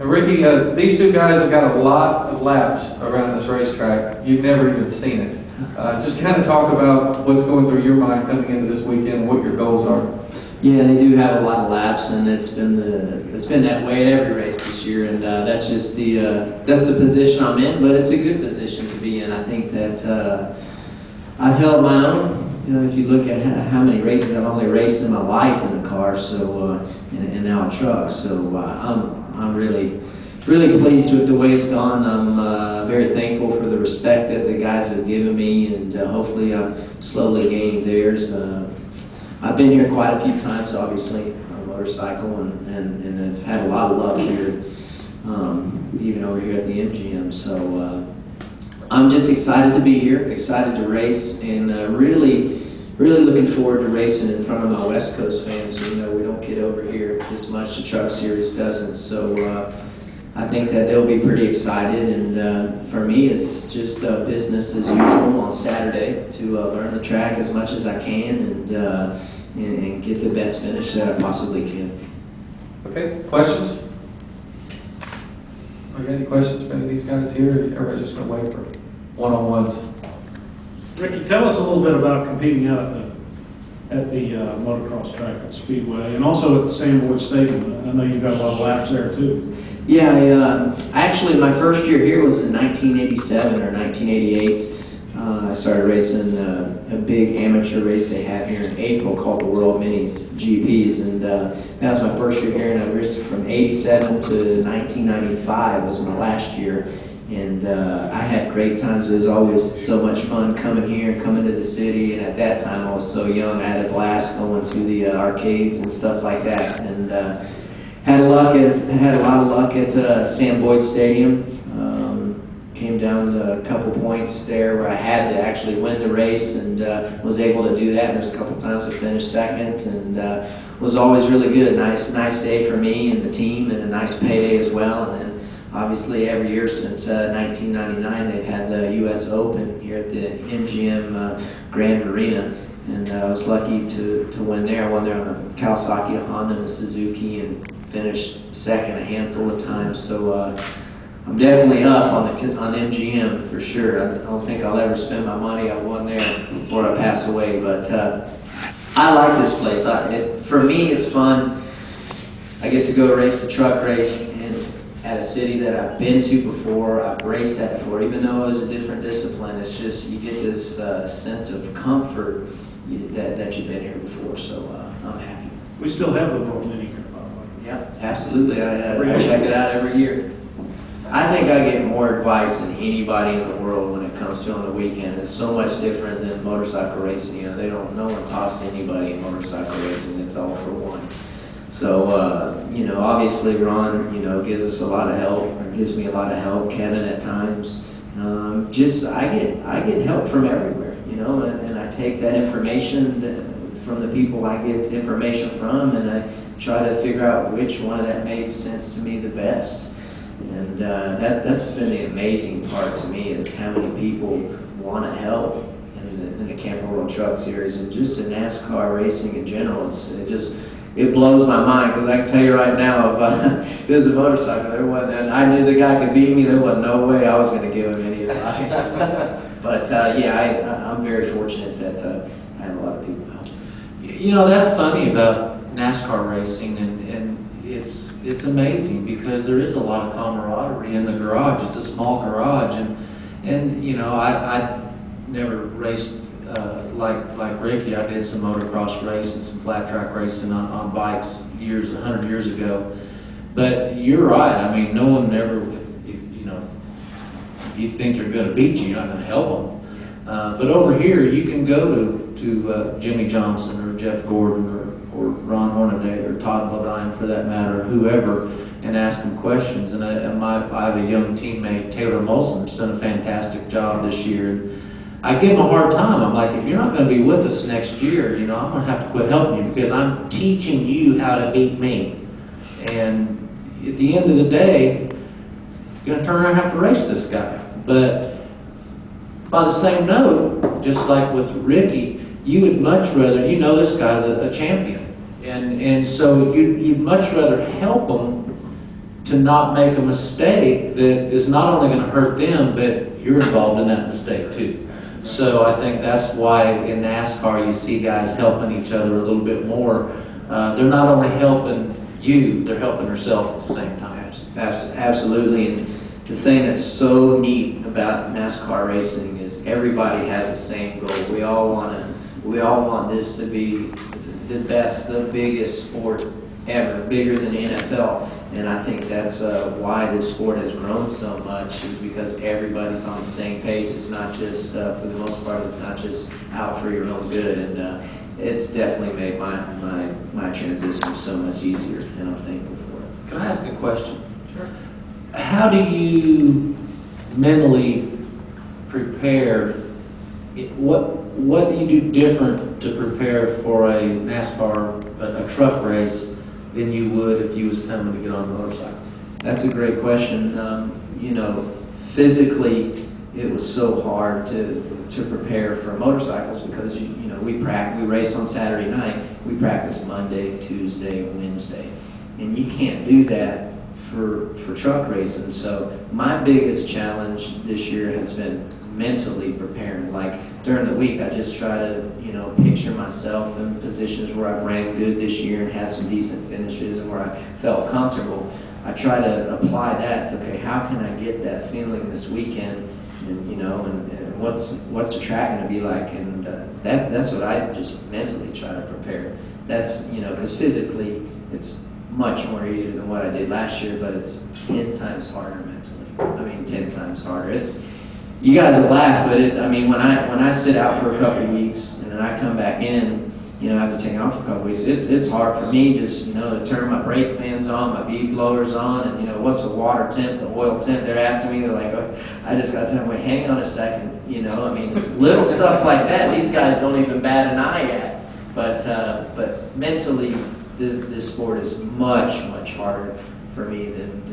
And Ricky, these two guys have got a lot of laps around this racetrack. You've never even seen it. Just kind of talk about what's going through your mind coming into this weekend, what your goals are. Yeah, they do have a lot of laps, and it's been that way at every race this year, and that's just that's the position I'm in. But it's a good position to be in. I think that I've held my own. You know, if you look at how many races I've only raced in my life in the car, so and now a truck. So I'm really pleased with the way it's gone. I'm very thankful for the respect that the guys have given me, and hopefully I'm slowly gaining theirs. I've been here quite a few times, obviously, on a motorcycle, and have had a lot of love here, even over here at the MGM. So I'm just excited to be here, excited to race, and really looking forward to racing in front of my West Coast fans. You know, we don't get over here as much. The Truck Series doesn't. So I think that they'll be pretty excited, and for me, it's just business as usual on Saturday to learn the track as much as I can and get the best finish that I possibly can. Okay, questions? Are there any questions for any of these guys here? Everybody's just going to wait for one-on-ones. Ricky, tell us a little bit about competing out at the motocross track at Speedway, and also at the Sandboard Stadium. I know you've got a lot of laps there too. Yeah, actually my first year here was in 1987 or 1988. I started racing a big amateur race they have here in April called the World Minis GPs, and that was my first year here, and I raced from 87 to 1995 was my last year, and I had great times. It was always so much fun coming here, coming to the city, and at that time I was so young, I had a blast going to the arcades and stuff like that, and had a lot of luck at Sam Boyd Stadium. Came down to a couple points there where I had to actually win the race, and was able to do that. And there's a couple times I finished second, and was always really good. Nice day for me and the team, and a nice payday as well. And then obviously every year since 1999 they've had the U.S. Open here at the MGM Grand Arena, and I was lucky to win there. I won there on a Kawasaki, a Honda, and a Suzuki, and finished second a handful of times. So I'm definitely up on MGM for sure. I don't think I'll ever spend my money I won there before I pass away. But I like this place. For me, it's fun. I get to go race the truck race at a city that I've been to before. I've raced that before, even though it was a different discipline. It's just you get this sense of comfort that you've been here before. So I'm happy. We still have the World Mini here, by the way. Yeah, absolutely. I check it out every year. I think I get more advice than anybody in the world when it comes to on the weekend. It's so much different than motorcycle racing. You know, no one talks to anybody in motorcycle racing. It's all for one. So, you know, obviously Ron, you know, gives us a lot of help, or gives me a lot of help. Kevin at times. I get help from everywhere, you know, and I take that information from the people I get information from, and I try to figure out which one of that made sense to me the best. And that's been the amazing part to me, is how many people want to help in the Camping World Truck Series, and just in NASCAR racing in general. It blows my mind, because I can tell you right now, if it was a motorcycle, and I knew the guy could beat me, there was no way I was going to give him any advice. But yeah, I'm very fortunate that I have a lot of people help. You know, that's funny about NASCAR racing, and it's amazing because there is a lot of camaraderie in the garage. It's a small garage, and you know, I never raced like Ricky. I did some motocross racing, some flat track racing on bikes 100 years ago. But you're right. I mean, no one ever, you know, if you think they're going to beat you, you're not going to help them. But over here, you can go to Jimmy Johnson or Jeff Gordon or Ron Hornaday or Todd Bodine, for that matter, whoever, and ask them questions. And I have a young teammate, Taylor Molson, who's done a fantastic job this year. I give him a hard time. I'm like, if you're not going to be with us next year, you know, I'm going to have to quit helping you, because I'm teaching you how to beat me. And at the end of the day, you're going to turn around and have to race this guy. But by the same note, just like with Ricky, you would much rather, you know, this guy's a champion. And so you'd much rather help him to not make a mistake that is not only going to hurt them, but you're involved in that mistake too. So I think that's why in NASCAR you see guys helping each other a little bit more. They're not only helping you, they're helping themselves at the same time. Absolutely, and the thing that's so neat about NASCAR racing is everybody has the same goal. We all want this to be the best, the biggest sport ever, bigger than the NFL. And I think that's why this sport has grown so much, is because everybody's on the same page. It's not just, for the most part, it's not just out for your own good. And it's definitely made my transition so much easier, and I'm thankful for it. Can I ask a question? Sure. How do you mentally prepare? What do you do different to prepare for a NASCAR, a truck race, than you would if you was coming to get on a motorcycle? That's a great question. Physically, it was so hard to prepare for motorcycles because we race on Saturday night. We practice Monday, Tuesday, Wednesday, and you can't do that for truck racing. So my biggest challenge this year has been mentally preparing. Like during the week, I just try to picture myself in positions where I've ran good this year and had some decent finishes and where I felt comfortable. I try to apply that to, okay, how can I get that feeling this weekend, and what's the track going to be like, and that's what I just mentally try to prepare. That's because physically it's much more easier than what I did last year, but it's 10 times harder mentally. I mean, 10 times harder. You guys will laugh, but when I sit out for a couple of weeks and then I come back in, after taking off for a couple of weeks, it's hard for me just, to turn my brake fans on, my bead blowers on, and, what's the water temp, the oil temp, they're asking me, they're like, oh, I just got to tell them, wait, hang on a second, little stuff like that, these guys don't even bat an eye at. But mentally, this sport is much, much harder for me than